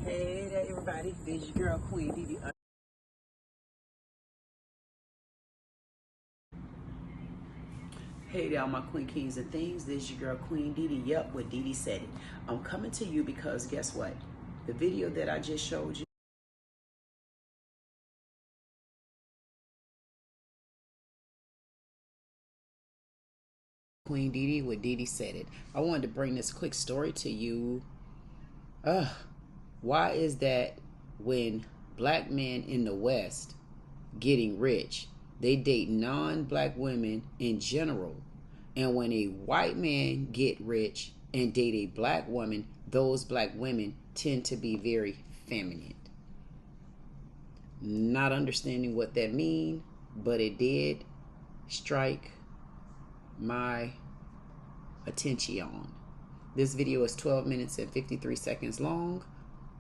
Hey there, everybody. This is your girl, Queen Dee Dee. Hey there, my queen, kings, and things. This is your girl, Queen Dee Dee. Yep, what Dee Dee said it. I'm coming to you because guess what? The video that I just showed you, Queen Dee Dee, what Dee Dee said it. I wanted to bring this quick story to you. Why is that when black men in the West getting rich, they date non-black women in general, and when a white man get rich and date a black woman, those black women tend to be very feminine? Not understanding what that means, but it did strike my attention. This video is 12 minutes and 53 seconds long.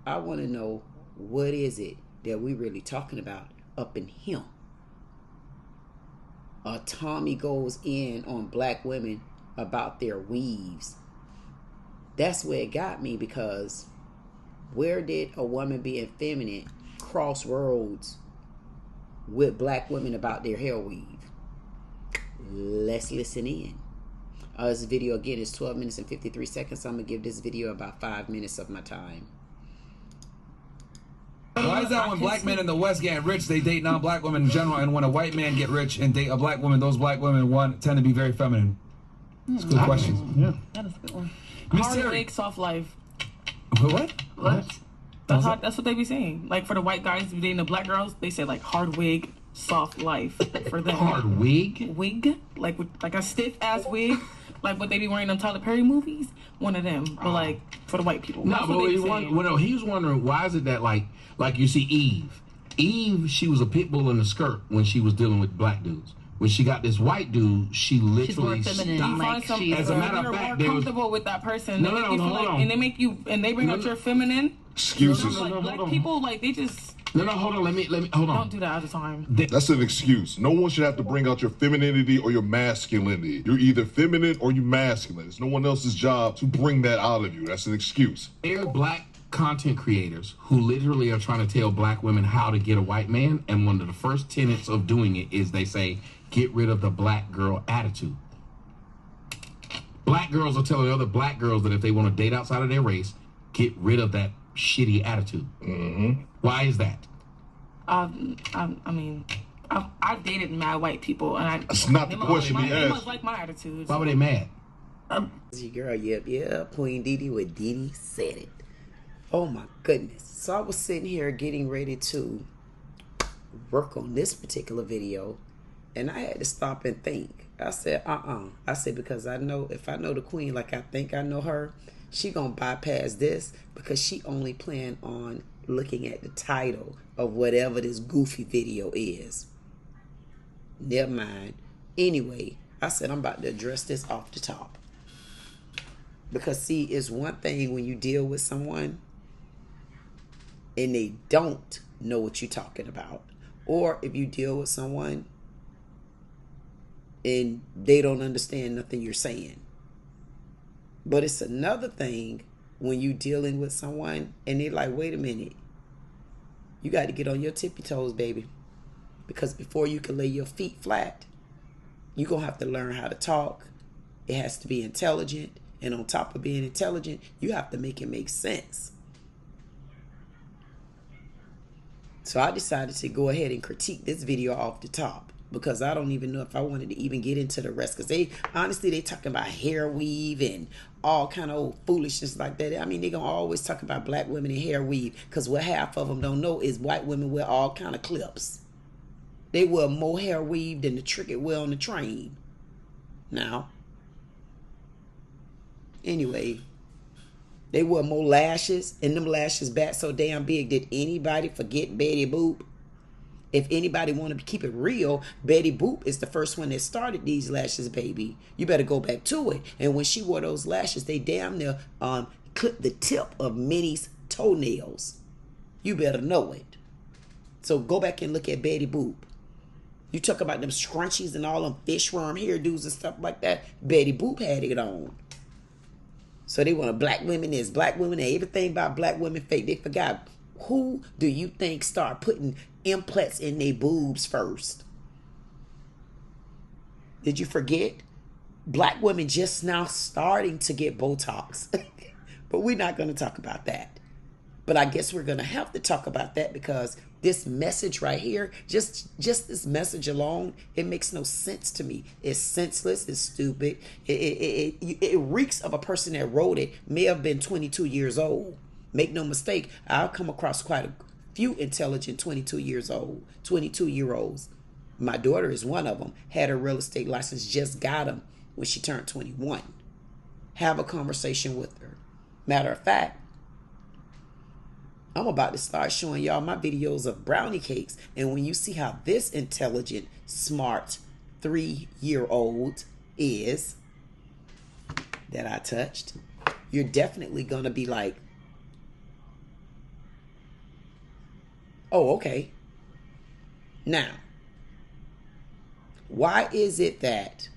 I want to know, what is it that we really talking about up in here? Tommy goes in on black women about their weaves. That's where it got me, because where did a woman being feminine cross roads with black women about their hair weave? Let's listen in. This video again is 12 minutes and 53 seconds. So I'm gonna give this video about 5 minutes of my time. Why is that when black men in the West get rich, they date non-black women in general, and when a white man get rich and date a black woman, those black women tend to be very feminine? It's a good question. Yeah, that is a good one. Miss Hard Terry. leg, soft life. What? That's what they be saying. Like for the white guys dating the black girls, they say like hard wig, soft life for them. Hard wig? Wig, like a stiff ass wig, like what they be wearing in Tyler Perry movies. One of them, but like for the white people. No, but he was wondering, why is it that like you see Eve, she was a pit bull in a skirt when she was dealing with black dudes. When she got this white dude, she literally stopped. As a matter of fact, more comfortable with that person. No, hold on. And they make you, and they bring out your feminine. Excuses. Black people, like they just. No, hold on. Let me hold on. Don't do that all the time. That's an excuse. No one should have to bring out your femininity or your masculinity. You're either feminine or you're masculine. It's no one else's job to bring that out of you. That's an excuse. There are black content creators who literally are trying to tell black women how to get a white man, and one of the first tenets of doing it is they say, get rid of the black girl attitude. Black girls are telling other black girls that if they want to date outside of their race, get rid of that shitty attitude. Mm-hmm. Why is that? I mean, I've dated mad white people, and that's not the question he asked. They must like my attitude. Why were they mad? This is your girl, yep, Queen Dee Dee, with Dee Dee said it. Oh my goodness. So I was sitting here getting ready to work on this particular video, and I had to stop and think. I said, I said, because I know, if I know the queen like I think I know her, she gonna bypass this, because she only plan on looking at the title of whatever this goofy video is. Never mind. Anyway, I said I'm about to address this off the top. Because see, it's one thing when you deal with someone and they don't know what you're talking about. Or if you deal with someone and they don't understand nothing you're saying. But it's another thing when you dealing with someone and they're like, wait a minute, you got to get on your tippy toes, baby. Because before you can lay your feet flat, you're going to have to learn how to talk. It has to be intelligent. And on top of being intelligent, you have to make it make sense. So I decided to go ahead and critique this video off the top, because I don't even know if I wanted to even get into the rest. Because they talking about hair weave and all kind of old foolishness like that. I mean, they're going to always talk about black women and hair weave, because what half of them don't know is white women wear all kind of clips. They wear more hair weave than the trick wear on the train. Now, anyway, they wear more lashes, and them lashes back so damn big. Did anybody forget Betty Boop? If anybody want to keep it real, Betty Boop is the first one that started these lashes, baby. You better go back to it. And when she wore those lashes, they damn near clipped the tip of Minnie's toenails. You better know it. So go back and look at Betty Boop. You talk about them scrunchies and all them fishworm hairdos and stuff like that. Betty Boop had it on. So they want a black women is, black women, and everything about black women fake. They forgot, who do you think start putting implants in their boobs first? Did you forget? Black women just now starting to get Botox. But we're not going to talk about that. But I guess we're going to have to talk about that because this message right here, just this message alone, it makes no sense to me. It's senseless. It's stupid. It reeks of a person that wrote it may have been 22 years old. Make no mistake, I've come across quite a few intelligent 22-year-olds. My daughter is one of them. Had her real estate license, just got him when she turned 21. Have a conversation with her. Matter of fact, I'm about to start showing y'all my videos of brownie cakes. And when you see how this intelligent, smart 3-year-old is that I touched, you're definitely going to be like, oh, okay. Now, why is it that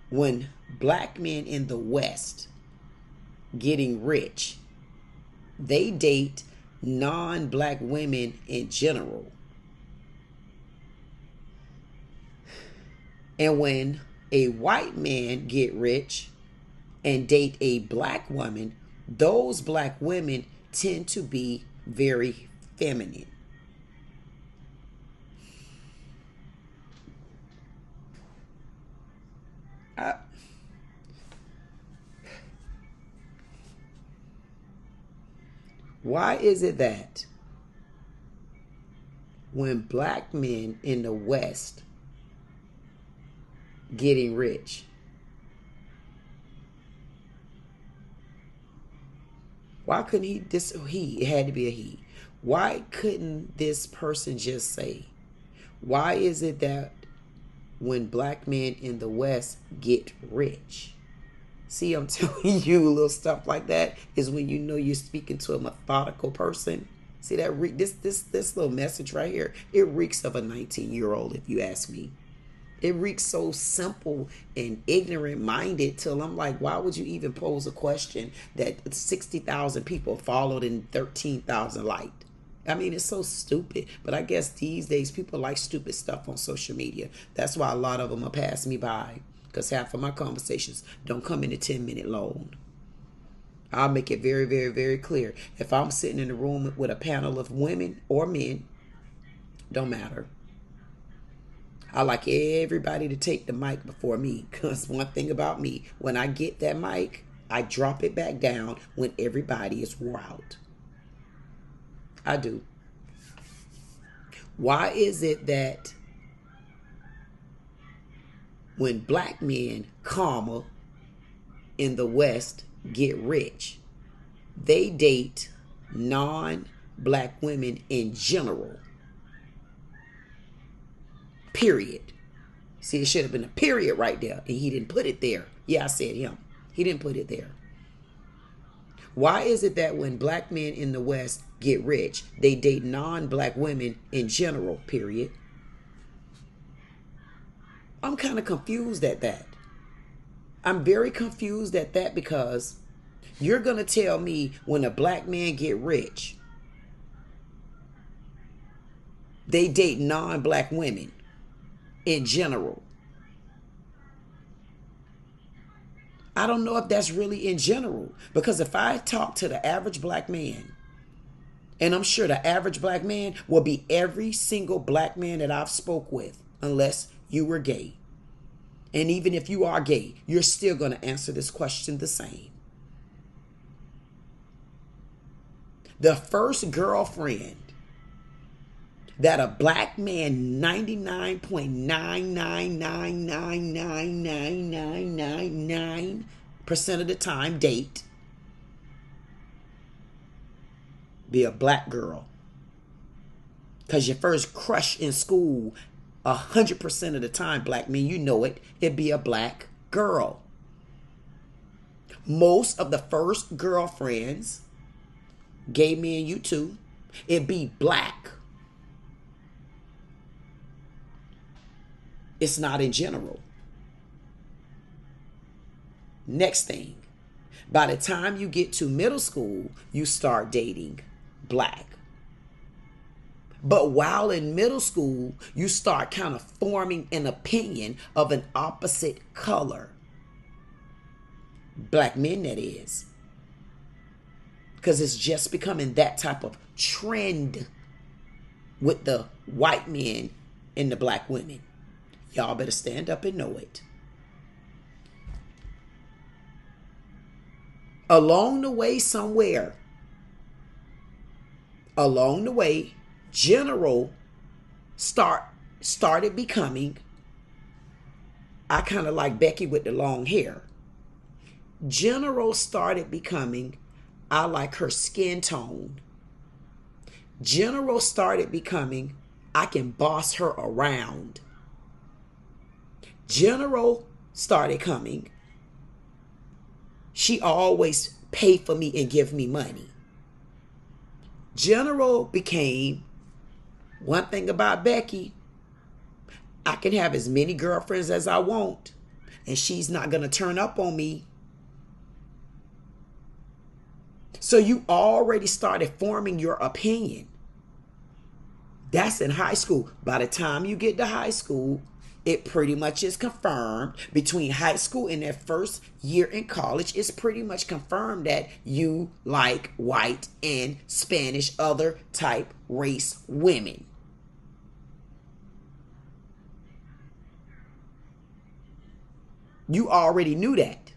when black men in the West getting rich, they date non-black women in general? And when a white man get rich and date a black woman, those black women tend to be very feminine. Why is it that when black men in the West getting rich, why couldn't it had to be a he. Why couldn't this person just say, why is it that when black men in the West get rich? See, I'm telling you, little stuff like that is when you know you're speaking to a methodical person. See that this little message right here, it reeks of a 19-year-old, if you ask me. It reeks so simple and ignorant-minded till I'm like, why would you even pose a question that 60,000 people followed and 13,000 liked? I mean, it's so stupid. But I guess these days people like stupid stuff on social media. That's why a lot of them are passing me by. Because half of my conversations don't come in a 10-minute long. I'll make it very, very, very clear. If I'm sitting in a room with a panel of women or men, don't matter. I like everybody to take the mic before me. Because one thing about me, when I get that mic, I drop it back down when everybody is wore out. I do. Why is it that when black men, in the West get rich, they date non-black women in general? Period. See, it should have been a period right there, and he didn't put it there. Yeah, I said him. He didn't put it there. Why is it that when black men in the West get rich, they date non-black women in general? Period. I'm kind of confused at that. I'm very confused at that because you're going to tell me when a black man get rich, they date non-black women in general. I don't know if that's really in general, because if I talk to the average black man, and I'm sure the average black man will be every single black man that I've spoke with, unless you were gay. And even if you are gay, you're still going to answer this question the same. The first girlfriend that a black man 99.999999999% of the time date be a black girl. Because your first crush in school, 100% of the time, black men, you know it, it'd be a black girl. Most of the first girlfriends, gay men, you too, it'd be black. It's not in general. Next thing, By the time you get to middle school, you start dating black. But while in middle school, you start kind of forming an opinion of an opposite color. Black men, that is. Because it's just becoming that type of trend with the white men and the black women. Y'all better stand up and know it. Along the way somewhere, General started becoming, I kind of like Becky with the long hair. General started becoming, I like her skin tone. General started becoming, I can boss her around. General started coming, she always pay for me and give me money. General became, one thing about Becky, I can have as many girlfriends as I want, and she's not going to turn up on me. So you already started forming your opinion. That's in high school. By the time you get to high school, it pretty much is confirmed. Between high school and that first year in college, it's pretty much confirmed that you like white and Spanish, other type race women. You already knew that.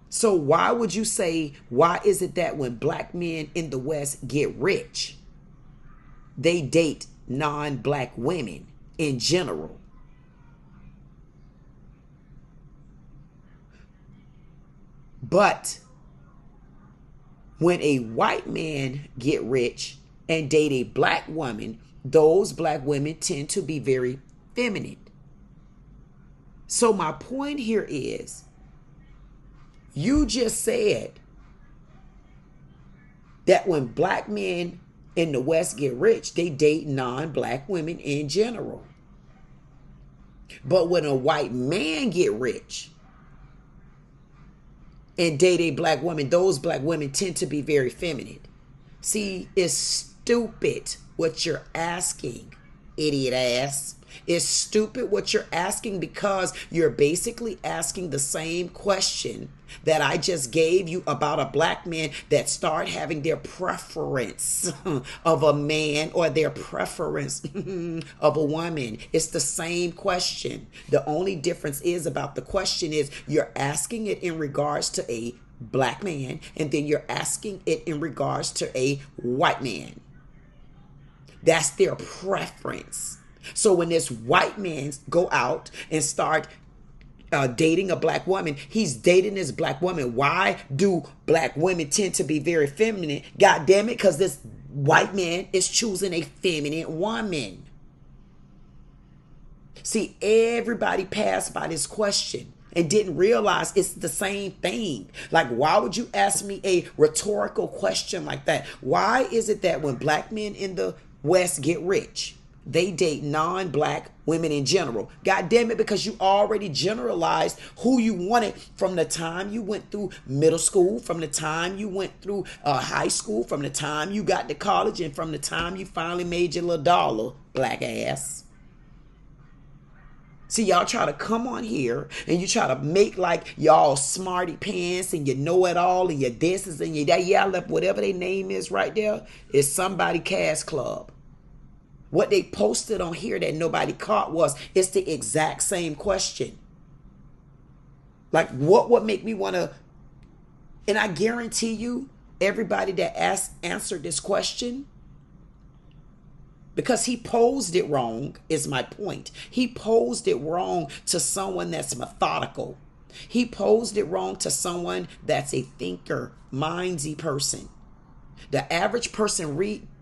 So why would you say, why is it that when black men in the West get rich, they date non-black women in general? But when a white man get rich and date a black woman, those black women tend to be very feminine. So my point here is, you just said that when black men in the West get rich, they date non-black women in general. But when a white man get rich and date a black woman, those black women tend to be very feminine. See, it's stupid what you're asking, idiot ass. It's stupid what you're asking, because you're basically asking the same question that I just gave you about a black man that start having their preference of a man or their preference of a woman. It's the same question. The only difference is about the question is you're asking it in regards to a black man, and then you're asking it in regards to a white man. That's their preference. So when this white man go out and start dating a black woman, he's dating this black woman. Why do black women tend to be very feminine? God damn it, because this white man is choosing a feminine woman. See, everybody passed by this question and didn't realize it's the same thing. Like, why would you ask me a rhetorical question like that? Why is it that when black men in the West get rich, they date non-black women in general? God damn it, because you already generalized who you wanted from the time you went through middle school, from the time you went through high school, from the time you got to college, and from the time you finally made your little dollar, black ass. See, y'all try to come on here and you try to make like y'all smarty pants and you know it all and your this and your that. Yeah, whatever their name is right there is somebody cast club. What they posted on here that nobody caught was, it's the exact same question. Like, what would make me want to, and I guarantee you, everybody that answered this question, because he posed it wrong, is my point. He posed it wrong to someone that's methodical. He posed it wrong to someone that's a thinker, mindsy person. The average person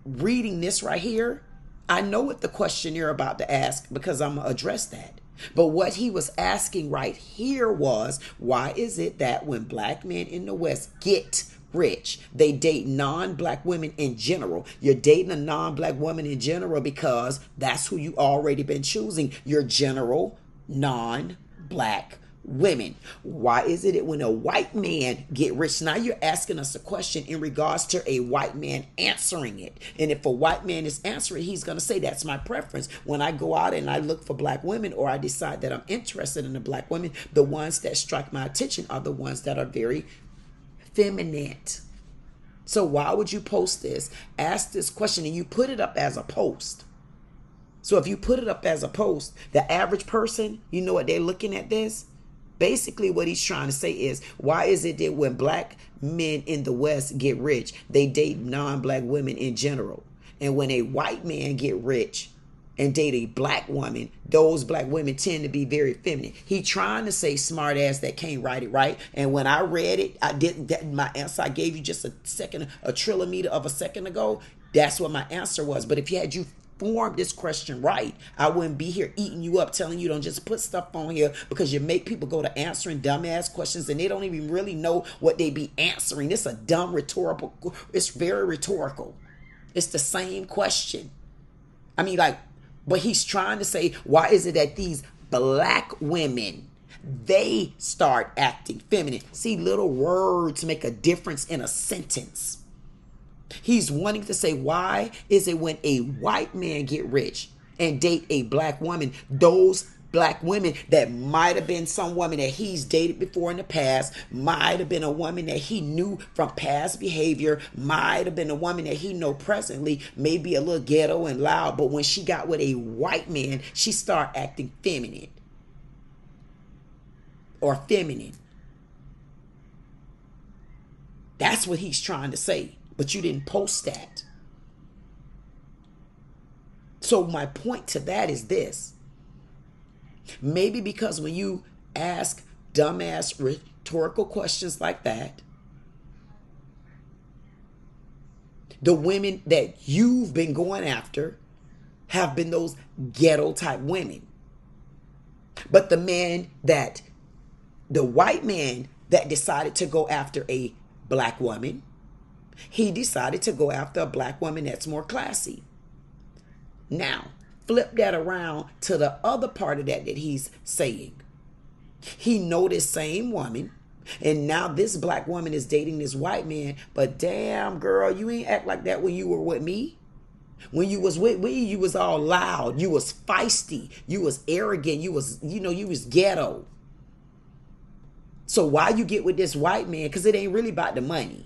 reading this right here, I know what the question you're about to ask because I'm going to address that. But what he was asking right here was, why is it that when black men in the West get rich, they date non-black women in general? You're dating a non-black woman in general because that's who you already been choosing. Your general non-black women? Why is it that when a white man get rich, now you're asking us a question in regards to a white man answering it. And if a white man is answering, he's going to say, that's my preference. When I go out and I look for black women, or I decide that I'm interested in the black women, the ones that strike my attention are the ones that are very feminine. So why would you post this, ask this question, and you put it up as a post? So if you put it up as a post, the average person, you know what they're looking at this? Basically, what he's trying to say is, why is it that when black men in the West get rich, they date non-black women in general? And when a white man get rich and date a black woman, those black women tend to be very feminine. He trying to say smart ass that can't write it right. And when I read it, I didn't, that my answer I gave you just a trillimeter of a second ago, that's what my answer was. But if you formed this question right, I wouldn't be here eating you up, telling you don't just put stuff on here, because you make people go to answering dumbass questions and they don't even really know what they be answering. It's a dumb rhetorical, it's very rhetorical. It's the same question. I mean, like, but he's trying to say, why is it that these black women, they start acting feminine? See, little words make a difference in a sentence. He's wanting to say, why is it when a white man get rich and date a black woman, those black women that might have been some woman that he's dated before in the past, might have been a woman that he knew from past behavior, might have been a woman that he know presently, maybe a little ghetto and loud, but when she got with a white man, she started acting feminine or feminine. That's what he's trying to say. But you didn't post that. So my point to that is this. Maybe because when you ask dumbass rhetorical questions like that, the women that you've been going after have been those ghetto type women. But the white man that decided to go after a black woman, he decided to go after a black woman that's more classy. Now, flip that around to the other part of that he's saying. He know this same woman, and now this black woman is dating this white man, but damn, girl, you ain't act like that when you were with me. When you was with me, you was all loud. You was feisty. You was arrogant. You was ghetto. So why you get with this white man? Because it ain't really about the money.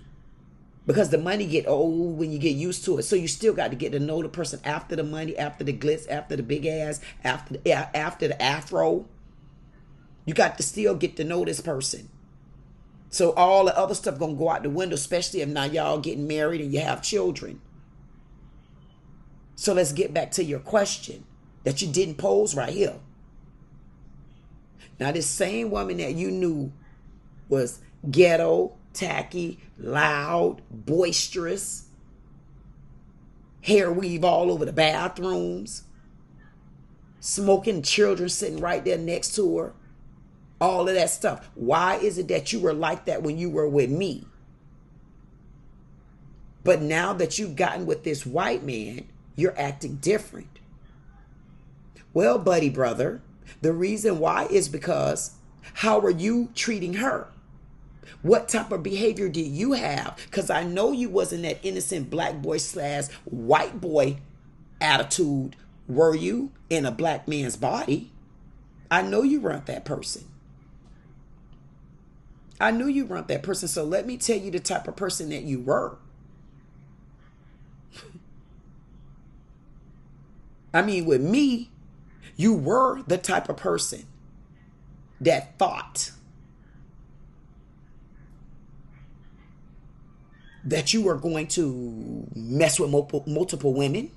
Because the money get old when you get used to it. So you still got to get to know the person after the money, after the glitz, after the big ass, after the afro. You got to still get to know this person. So all the other stuff going to go out the window, especially if now y'all getting married and you have children. So let's get back to your question that you didn't pose right here. Now this same woman that you knew was ghetto, tacky, loud, boisterous, hair weave all over the bathrooms, smoking, children sitting right there next to her, all of that stuff. Why is it that you were like that when you were with me? But now that you've gotten with this white man, you're acting different. Well, buddy, brother, the reason why is because how are you treating her? What type of behavior did you have? Because I know you wasn't that innocent black boy / white boy attitude, were you, in a black man's body? I know you weren't that person. I knew you weren't that person. So let me tell you the type of person that you were. I mean, with me, you were the type of person that thought that you were going to mess with multiple women.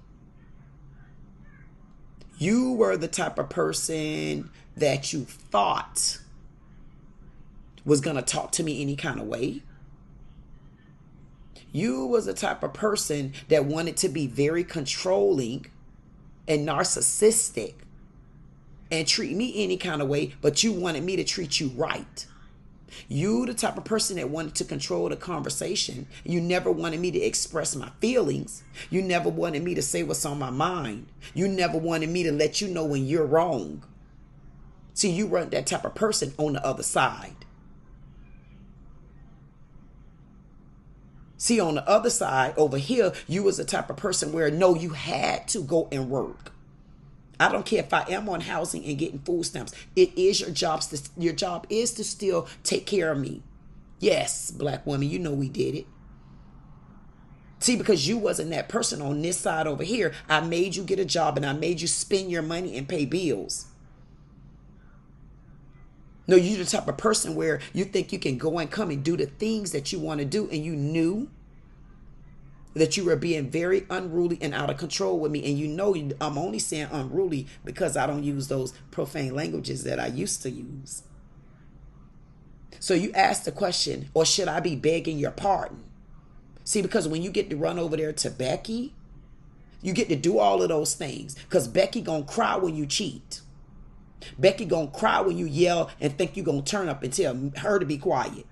You were the type of person that you thought was going to talk to me any kind of way. You was the type of person that wanted to be very controlling and narcissistic and treat me any kind of way, but you wanted me to treat you right. You the type of person that wanted to control the conversation. You never wanted me to express my feelings. You never wanted me to say what's on my mind. You never wanted me to let you know when you're wrong. See, you weren't that type of person on the other side. See, on the other side, over here, you was the type of person where, no, you had to go and work. I don't care if I am on housing and getting food stamps. It is your job. Your job is to still take care of me. Yes, black woman, you know we did it. See, because you wasn't that person on this side over here, I made you get a job and I made you spend your money and pay bills. No, you're the type of person where you think you can go and come and do the things that you want to do, and you knew that you were being very unruly and out of control with me. And you know I'm only saying unruly because I don't use those profane languages that I used to use. So you ask the question, or should I be begging your pardon? See, because when you get to run over there to Becky, you get to do all of those things, because Becky gonna cry when you cheat. Becky gonna cry when you yell and think you gonna turn up and tell her to be quiet.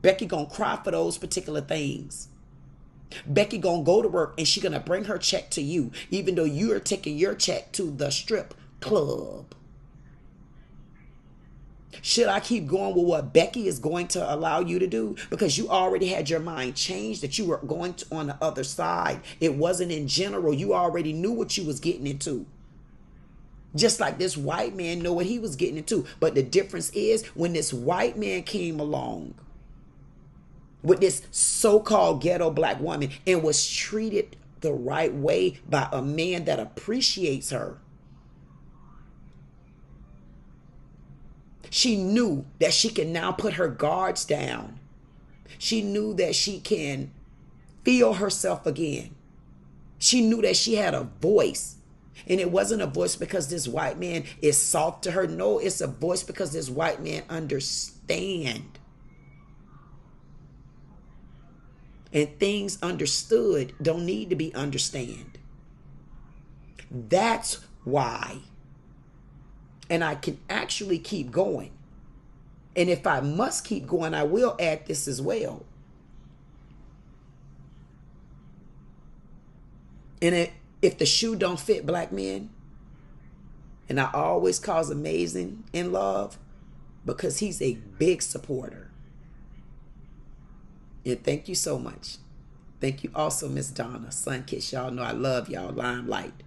Becky gonna cry for those particular things. Becky gonna go to work and she gonna bring her check to you, even though you are taking your check to the strip club. Should I keep going with what Becky is going to allow you to do? Because you already had your mind changed that you were going to on the other side. It wasn't in general. You already knew what you was getting into. Just like this white man knew what he was getting into. But the difference is when this white man came along with this so-called ghetto black woman and was treated the right way by a man that appreciates her, she knew that she can now put her guards down. She knew that she can feel herself again. She knew that she had a voice. And it wasn't a voice because this white man is soft to her. No, it's a voice because this white man understands. And things understood don't need to be understand. That's why. And I can actually keep going. And if I must keep going, I will add this as well. And if the shoe don't fit black men, and I always cause Amazing in love because he's a big supporter. And thank you so much. Thank you also, Miss Donna. Sun Kiss, y'all know I love y'all. Limelight.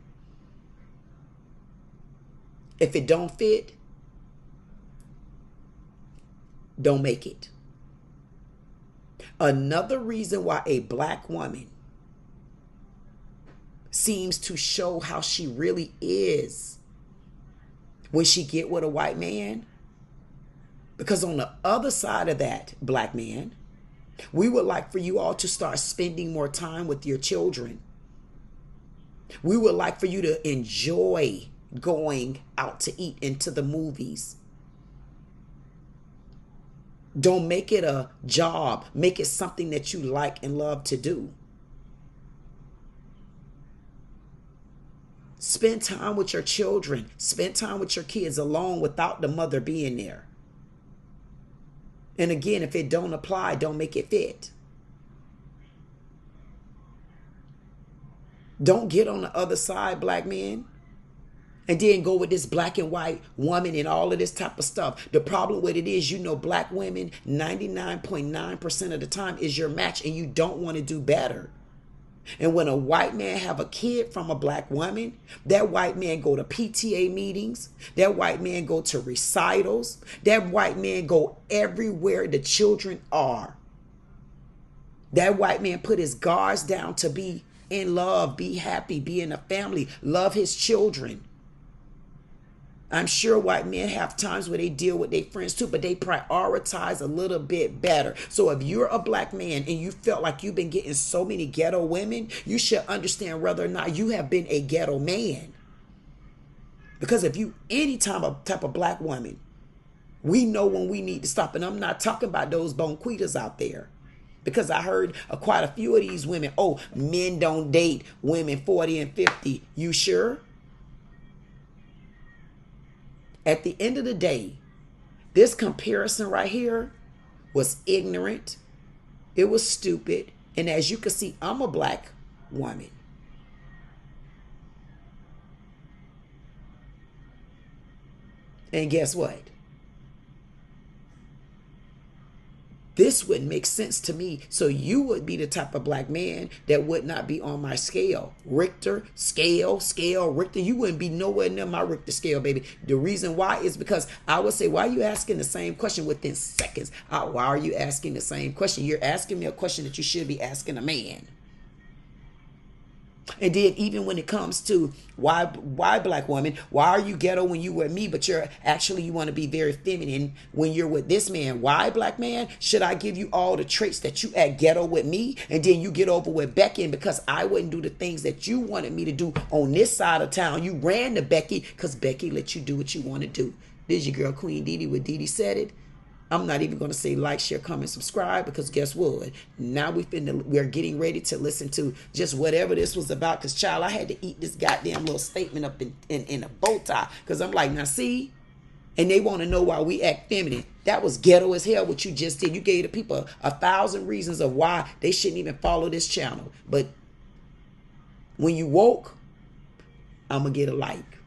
If it don't fit, don't make it. Another reason why a black woman seems to show how she really is when she get with a white man, because on the other side of that, black man, we would like for you all to start spending more time with your children. We would like for you to enjoy going out to eat, into the movies. Don't make it a job. Make it something that you like and love to do. Spend time with your children. Spend time with your kids alone without the mother being there. And again, if it don't apply, don't make it fit. Don't get on the other side, black men, and then go with this black and white woman and all of this type of stuff. The problem with it is, you know, black women 99.9% of the time is your match, and you don't want to do better. And when a white man have a kid from a black woman, that white man go to PTA meetings. That white man go to recitals. That white man go everywhere the children are. That white man put his guards down to be in love, be happy, be in a family, love his children. I'm sure white men have times where they deal with their friends too, but they prioritize a little bit better. So if you're a black man and you felt like you've been getting so many ghetto women, you should understand whether or not you have been a ghetto man. Because if you any type of black woman, we know when we need to stop. And I'm not talking about those bonquitas out there. Because I heard quite a few of these women, oh, men don't date women 40 and 50. You sure? At the end of the day, this comparison right here was ignorant. It was stupid. And as you can see, I'm a black woman. And guess what? This wouldn't make sense to me. So you would be the type of black man that would not be on my scale. Richter, scale, Richter. You wouldn't be nowhere near my Richter scale, baby. The reason why is because I would say, why are you asking the same question within seconds? Why are you asking the same question? You're asking me a question that you should be asking a man. And then even when it comes to why black woman, why are you ghetto when you with me, but you want to be very feminine when you're with this man? Why, black man, should I give you all the traits that you act ghetto with me, and then you get over with Becky, and because I wouldn't do the things that you wanted me to do on this side of town, you ran to Becky because Becky let you do what you want to do. This is your girl Queen Dee Dee with Dee Dee Said It. I'm not even going to say like, share, comment, subscribe, because guess what? Now we're getting ready to listen to just whatever this was about. Because, child, I had to eat this goddamn little statement up in a bow tie. Because I'm like, now see? And they want to know why we act feminine. That was ghetto as hell what you just did. You gave the people 1,000 reasons of why they shouldn't even follow this channel. But when you woke, I'm going to get a like.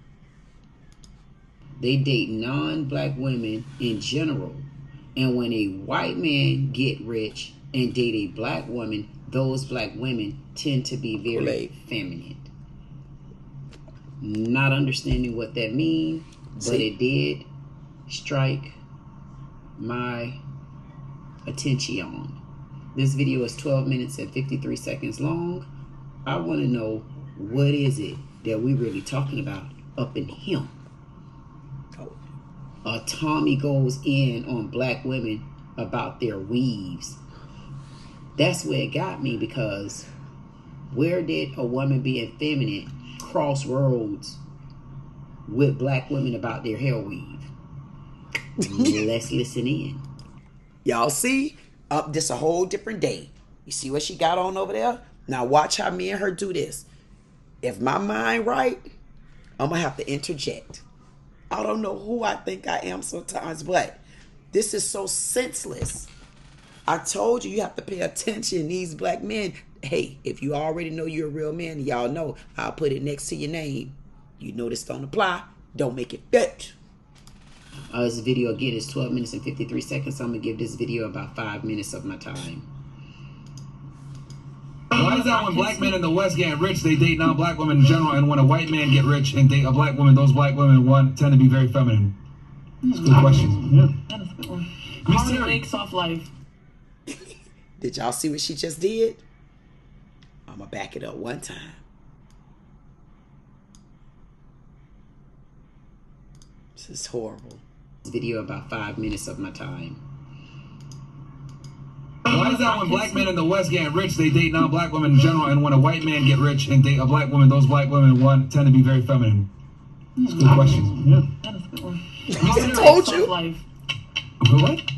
They date non-black women in general. And when a white man get rich and date a black woman, those black women tend to be very feminine. Not understanding what that means, but it did strike my attention. This video is 12 minutes and 53 seconds long. I want to know, what is it that we really talking about up in him? Tommy goes in on black women about their weaves. That's where it got me, because where did a woman being feminine cross roads with black women about their hair weave? Let's listen in. Y'all see? This a whole different day. You see what she got on over there? Now watch how me and her do this. If my mind right, I'm going to have to interject. I don't know who I think I am sometimes, but this is so senseless. I told you have to pay attention. These black men, hey, if you already know you're a real man, y'all know, I'll put it next to your name. You know this don't apply. Don't make it fit. This video, again, is 12 minutes and 53 seconds. So I'm going to give this video about 5 minutes of my time. Why is that when black men in the West get rich, they date non-black women in general, and when a white man get rich and date a black woman, those black women tend to be very feminine? That's a good question. Yeah. That's a good one. Hard leg, soft life. Did y'all see what she just did? I'm going to back it up one time. This is horrible. This video about 5 minutes of my time. Why is that when black men in the West get rich, they date non-black women in general, and when a white man get rich and date a black woman, those black women tend to be very feminine? That's a good question. Yeah. That's a good one. I told you.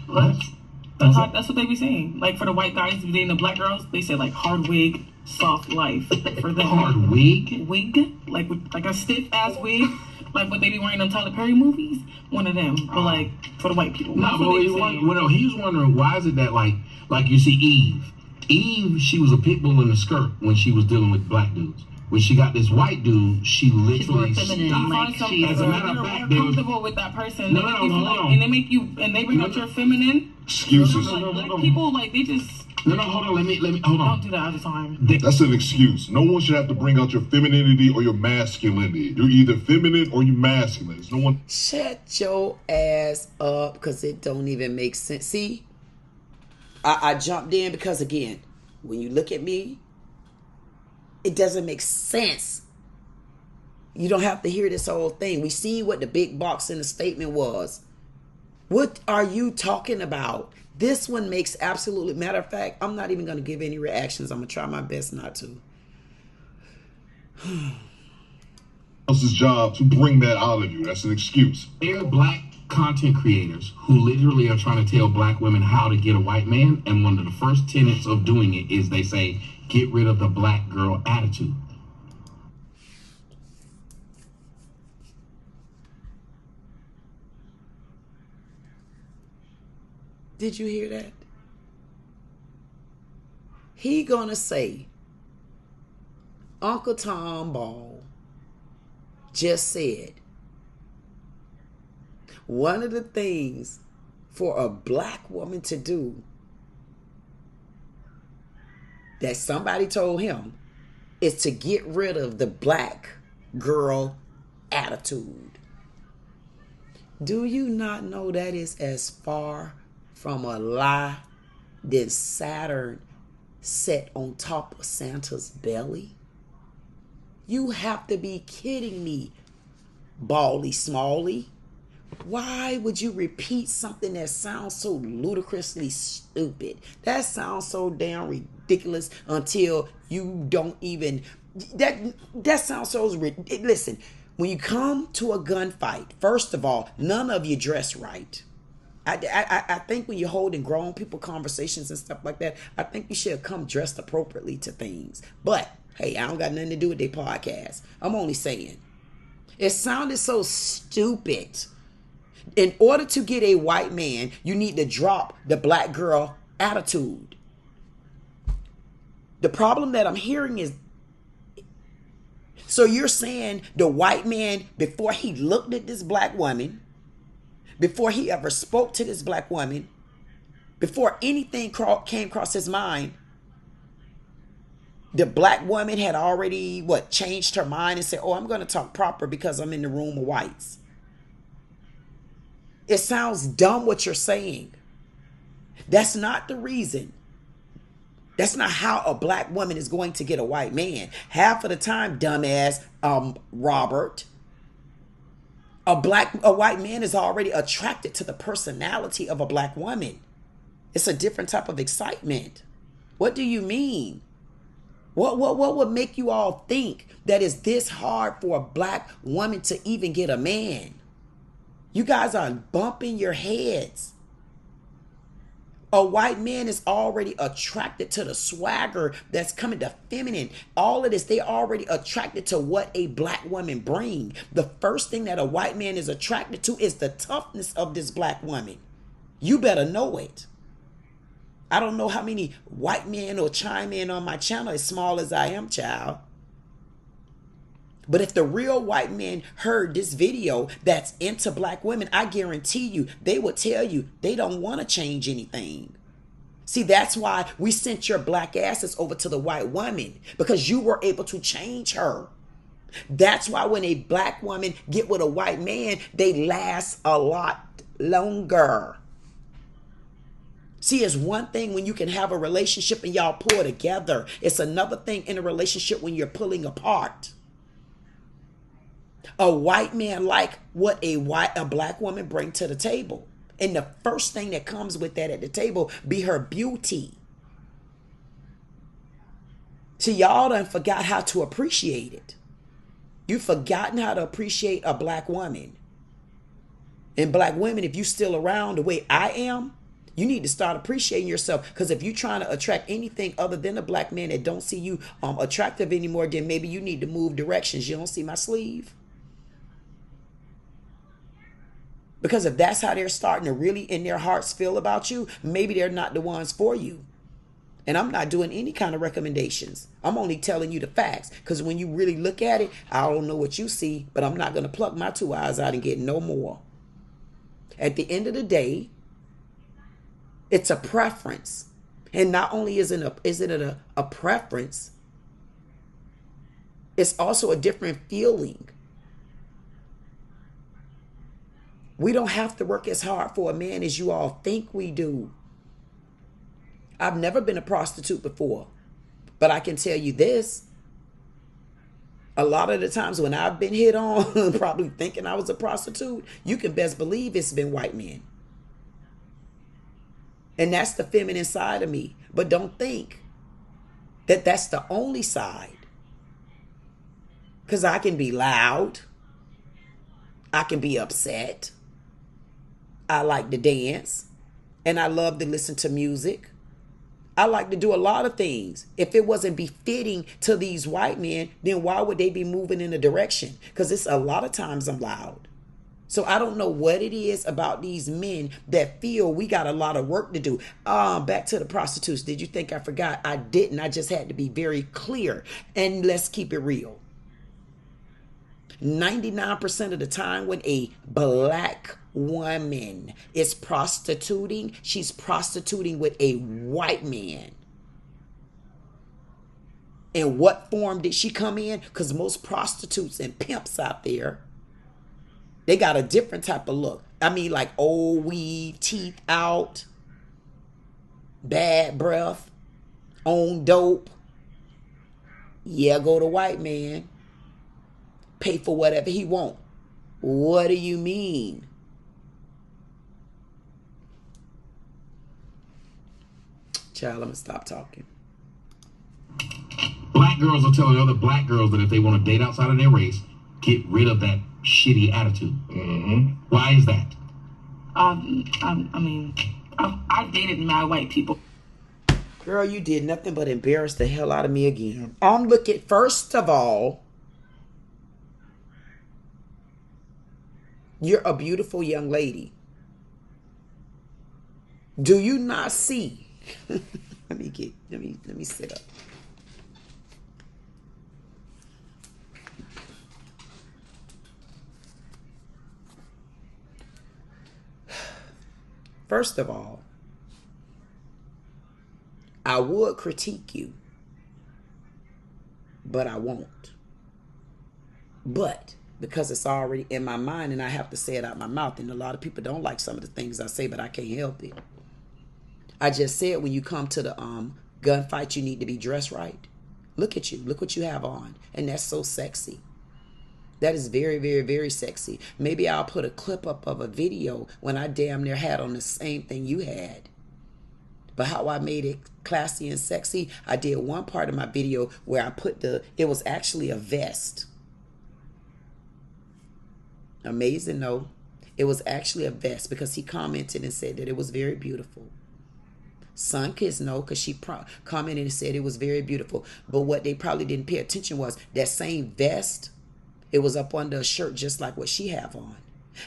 What? That's what they be saying. Like, for the white guys dating the black girls, they say like hard wig, soft life. For them, Hard wig? Wig, like a stiff ass wig, like what they be wearing in Tyler Perry movies. One of them, but like for the white people. No, but he was wondering, why is it that like you see Eve, she was a pit bull in a skirt when she was dealing with black dudes. When she got this white dude, she literally stopped. As a matter of fact, you're more comfortable with that person. No, and they make you, and they bring out your feminine. Excuses. Like people, like they just. No, hold on. Let me hold on. Don't do that all the time. That's an excuse. No one should have to bring out your femininity or your masculinity. You're either feminine or you're masculine. There's no one. Shut your ass up, because it don't even make sense. See, I jumped in because, again, when you look at me, it doesn't make sense. You don't have to hear this whole thing. We see what the big box in the statement was. What are you talking about? This one makes absolutely, matter of fact, I'm not even going to give any reactions. I'm going to try my best not to. Else's job to bring that out of you. That's an excuse. There are black content creators who literally are trying to tell black women how to get a white man, and one of the first tenets of doing it is they say, get rid of the black girl attitude. Did you hear that? He gonna say, Uncle Tom Ball just said, one of the things for a black woman to do that somebody told him is to get rid of the black girl attitude. Do you not know that is as far from a lie than Saturn sat on top of Santa's belly? You have to be kidding me, Bally Smalley. Why would you repeat something that sounds so ludicrously stupid? That sounds so damn ridiculous until you don't even... That sounds so ridiculous. Listen, when you come to a gunfight, first of all, none of you dress right. I think when you're holding grown people conversations and stuff like that, I think you should come dressed appropriately to things. But, hey, I don't got nothing to do with their podcast. I'm only saying. It sounded so stupid. In order to get a white man, you need to drop the black girl attitude. The problem that I'm hearing is, so you're saying the white man, before he looked at this black woman, before he ever spoke to this black woman, before anything came across his mind, the black woman had already, changed her mind and said, oh, I'm going to talk proper because I'm in the room of whites. It sounds dumb what you're saying. That's not the reason. That's not how a black woman is going to get a white man. Half of the time, dumbass Robert, a white man is already attracted to the personality of a black woman. It's a different type of excitement. What do you mean? What would make you all think that it's this hard for a black woman to even get a man? You guys are bumping your heads. A white man is already attracted to the swagger that's coming, to feminine. All of this, they already attracted to what a black woman brings. The first thing that a white man is attracted to is the toughness of this black woman. You better know it. I don't know how many white men will chime in on my channel, as small as I am, child. But if the real white man heard this video that's into black women, I guarantee you, they will tell you they don't want to change anything. See, that's why we sent your black asses over to the white woman, because you were able to change her. That's why when a black woman get with a white man, they last a lot longer. See, it's one thing when you can have a relationship and y'all pull together. It's another thing in a relationship when you're pulling apart. A white man like what a black woman bring to the table. And the first thing that comes with that at the table be her beauty. See, y'all done forgot how to appreciate it. You've forgotten how to appreciate a black woman. And black women, if you still around the way I am, you need to start appreciating yourself. Because if you're trying to attract anything other than a black man that don't see you attractive anymore, then maybe you need to move directions. You don't see my sleeve? Because if that's how they're starting to really in their hearts feel about you, maybe they're not the ones for you. And I'm not doing any kind of recommendations. I'm only telling you the facts. Because when you really look at it, I don't know what you see, but I'm not going to pluck my 2 eyes out and get no more. At the end of the day, it's a preference. And not only is it a preference, it's also a different feeling. We don't have to work as hard for a man as you all think we do. I've never been a prostitute before, but I can tell you this. A lot of the times when I've been hit on, probably thinking I was a prostitute, you can best believe it's been white men. And that's the feminine side of me. But don't think that that's the only side. Because I can be loud. I can be upset. I like to dance. And I love to listen to music. I like to do a lot of things. If it wasn't befitting to these white men, then why would they be moving in a direction? Because it's a lot of times I'm loud. So I don't know what it is about these men that feel we got a lot of work to do. Back to the prostitutes. Did you think I forgot? I didn't. I just had to be very clear. And let's keep it real. 99% of the time when a black woman is prostituting, she's prostituting with a white man. In what form did she come in? Because most prostitutes and pimps out there, they got a different type of look. I mean, like old weave, teeth out, bad breath, on dope. Yeah, go to white man. Pay for whatever he want. What do you mean? Child, I'm going to stop talking. Black girls are telling other black girls that if they want to date outside of their race, get rid of that shitty attitude. Why is that? I mean, I've dated mad white people. Girl, you did nothing but embarrass the hell out of me again. I'm looking, first of all, you're a beautiful young lady. Do you not see? let me sit up. First of all, I would critique you, but I won't. But because it's already in my mind and I have to say it out my mouth, and a lot of people don't like some of the things I say, but I can't help it. I just said when you come to the gunfight, you need to be dressed right. Look at you. Look what you have on. And that's so sexy. That is very, very, very sexy. Maybe I'll put a clip up of a video when I damn near had on the same thing you had. But how I made it classy and sexy, I did one part of my video where I put it was actually a vest. Amazing, no? It was actually a vest because he commented and said that it was very beautiful. Sun Kiss, no, because she commented and said it was very beautiful. But what they probably didn't pay attention was that same vest, it was up under a shirt just like what she have on.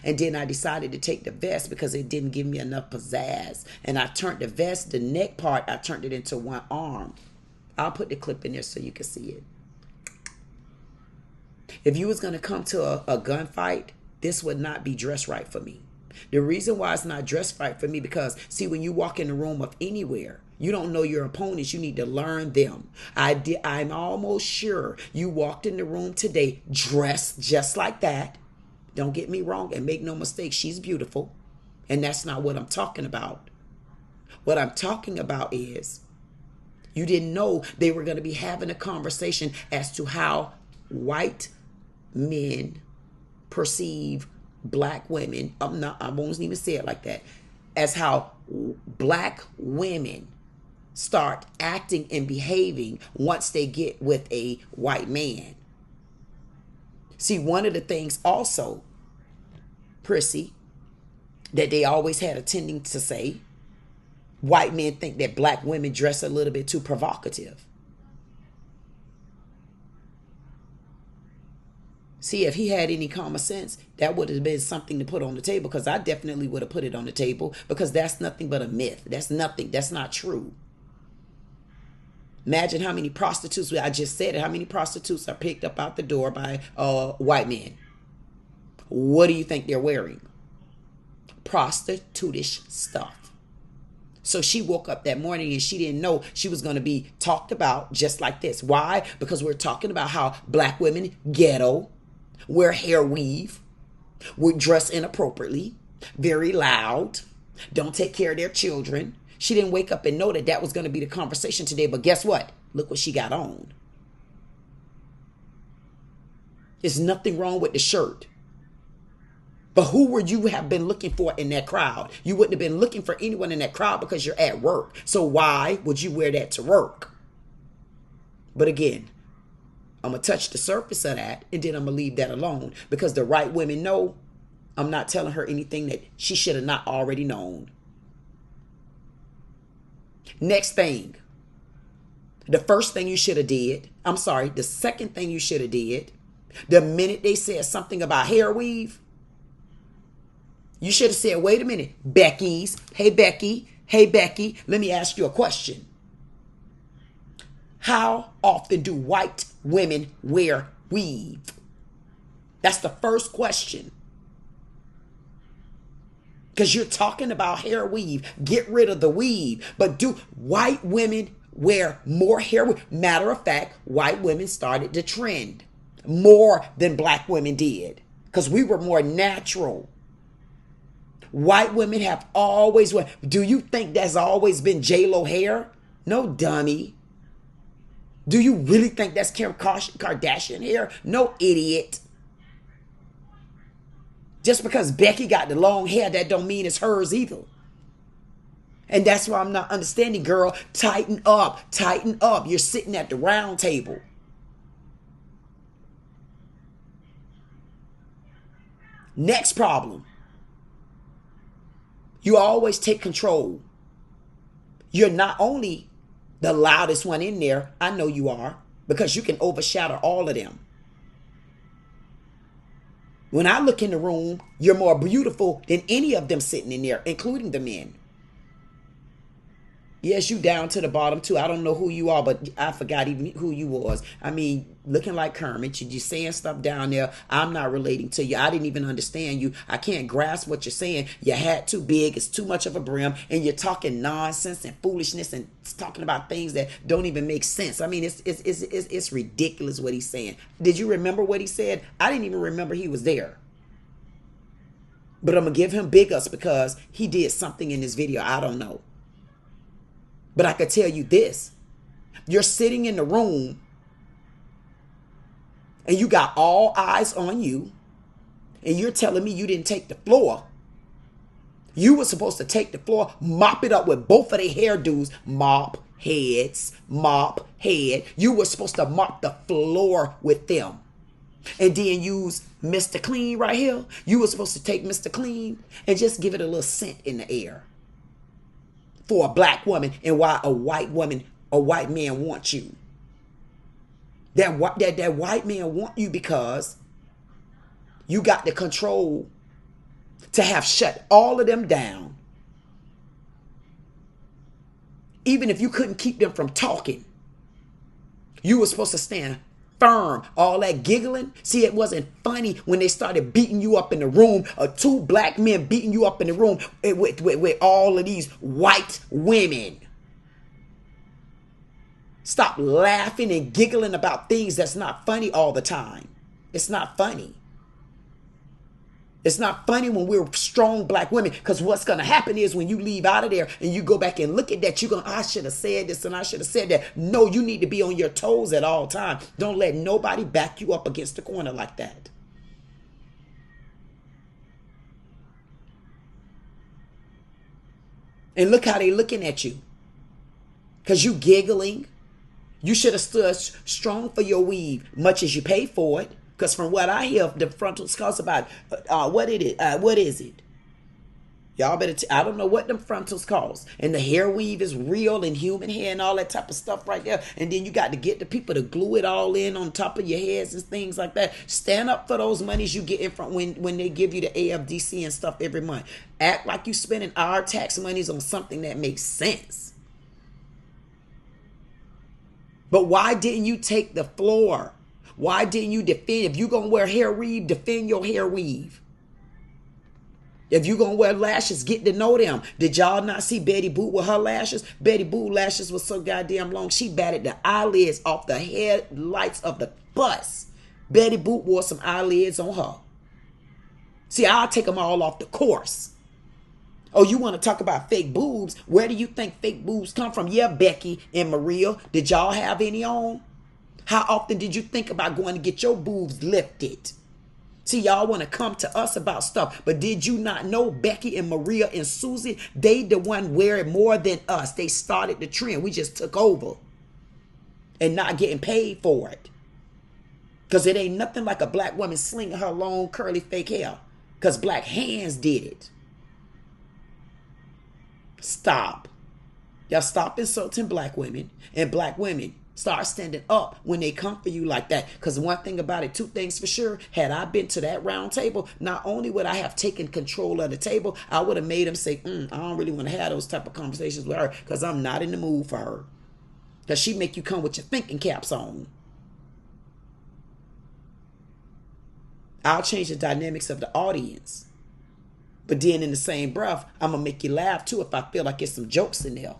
And then I decided to take the vest because it didn't give me enough pizzazz. And I turned the vest, the neck part, I turned it into one arm. I'll put the clip in there so you can see it. If you was going to come to a gunfight, this would not be dressed right for me. The reason why it's not dressed right for me because, see, when you walk in the room of anywhere, you don't know your opponents. You need to learn them. I'm almost sure you walked in the room today dressed just like that. Don't get me wrong and make no mistake. She's beautiful. And that's not what I'm talking about. What I'm talking about is you didn't know they were going to be having a conversation as to how white men perceive black women. I won't even say it like that. As how black women start acting and behaving once they get with a white man. See, one of the things also, Prissy, that they always had a tending to say, white men think that black women dress a little bit too provocative. See, if he had any common sense, that would have been something to put on the table, because I definitely would have put it on the table, because that's nothing but a myth. That's nothing. That's not true. Imagine how many prostitutes, I just said it, how many prostitutes are picked up out the door by white men. What do you think they're wearing? Prostitutish stuff. So she woke up that morning and she didn't know she was going to be talked about just like this. Why? Because we're talking about how black women ghetto, wear hair weave, would dress inappropriately, very loud, don't take care of their children. She didn't wake up and know that that was going to be the conversation today. But guess what? Look what she got on. There's nothing wrong with the shirt. But who would you have been looking for in that crowd? You wouldn't have been looking for anyone in that crowd because you're at work. So why would you wear that to work? But again, I'm going to touch the surface of that and then I'm going to leave that alone, because the right women know I'm not telling her anything that she should have not already known. Next thing, the first thing you should have did, the second thing you should have did, the minute they said something about hair weave, you should have said, wait a minute, Becky's, hey Becky, let me ask you a question. How often do white women wear weave? That's the first question. Because you're talking about hair weave. Get rid of the weave. But do white women wear more hair weave? Matter of fact, white women started the trend more than black women did. Because we were more natural. White women have always worn. Do you think that's always been J-Lo hair? No, dummy. Do you really think that's Kim Kardashian hair? No, idiot. Just because Becky got the long hair, that don't mean it's hers either. And that's why I'm not understanding, girl. Tighten up. Tighten up. You're sitting at the round table. Next problem. You always take control. You're not only the loudest one in there, I know you are, because you can overshadow all of them. When I look in the room, you're more beautiful than any of them sitting in there, including the men. Yes, you down to the bottom too. I don't know who you are, but I forgot even who you was. I mean, looking like Kermit, you saying stuff down there. I'm not relating to you. I didn't even understand you. I can't grasp what you're saying. Your hat too big. It's too much of a brim. And you're talking nonsense and foolishness and talking about things that don't even make sense. I mean, it's ridiculous what he's saying. Did you remember what he said? I didn't even remember he was there. But I'm going to give him big ups because he did something in this video. I don't know. But I could tell you this. You're sitting in the room and you got all eyes on you. And you're telling me you didn't take the floor. You were supposed to take the floor, mop it up with both of the hairdos. Mop heads, mop head. You were supposed to mop the floor with them. And then use Mr. Clean right here. You were supposed to take Mr. Clean and just give it a little scent in the air. For a black woman, and why a white woman, a white man wants you. That white man want you because you got the control to have shut all of them down. Even if you couldn't keep them from talking, you were supposed to stand firm. All that giggling. See, it wasn't funny when they started beating you up in the room, or two black men beating you up in the room with all of these white women. Stop laughing and giggling about things that's not funny all the time. It's not funny. It's not funny when we're strong black women, because what's going to happen is when you leave out of there and you go back and look at that, you're going, I should have said this and I should have said that. No, you need to be on your toes at all times. Don't let nobody back you up against the corner like that. And look how they looking at you. Because you giggling. You should have stood strong for your weave, much as you pay for it. Because from what I hear, the frontals cost about, what is it? Y'all better, I don't know what them frontals cost. And the hair weave is real and human hair and all that type of stuff right there. And then you got to get the people to glue it all in on top of your heads and things like that. Stand up for those monies you get in front when they give you the AFDC and stuff every month. Act like you spending our tax monies on something that makes sense. But why didn't you take the floor? Why didn't you defend? If you're going to wear hair weave, defend your hair weave. If you're going to wear lashes, get to know them. Did y'all not see Betty Boop with her lashes? Betty Boop lashes was so goddamn long, she batted the eyelids off the headlights of the bus. Betty Boop wore some eyelids on her. See, I'll take them all off the course. Oh, you want to talk about fake boobs? Where do you think fake boobs come from? Yeah, Becky and Maria. Did y'all have any on? How often did you think about going to get your boobs lifted? See, y'all want to come to us about stuff, but did you not know Becky and Maria and Susie, they the one wear it more than us. They started the trend. We just took over and not getting paid for it. Because it ain't nothing like a black woman slinging her long curly fake hair, because black hands did it. Stop. Y'all stop insulting black women, and black women start standing up when they come for you like that. Because one thing about it, two things for sure. Had I been to that round table, not only would I have taken control of the table, I would have made them say, I don't really want to have those type of conversations with her, because I'm not in the mood for her. Because she make you come with your thinking caps on. I'll change the dynamics of the audience. But then in the same breath, I'm going to make you laugh too if I feel like there's some jokes in there.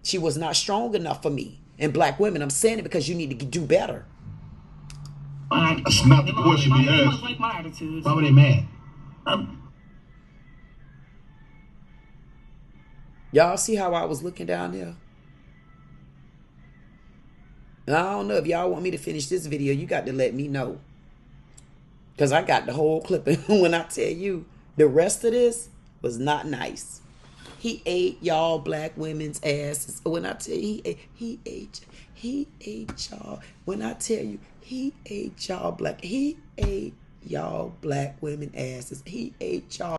She was not strong enough for me. And black women, I'm saying it because you need to do better. That's not the question we asked. Like my attitude. Why were they mad? Y'all see how I was looking down there? And I don't know if y'all want me to finish this video. You got to let me know. Because I got the whole clip. And when I tell you, the rest of this was not nice. He ate y'all black women's asses. When I tell you, he ate y'all. When I tell you, he ate y'all black women asses. He ate y'all.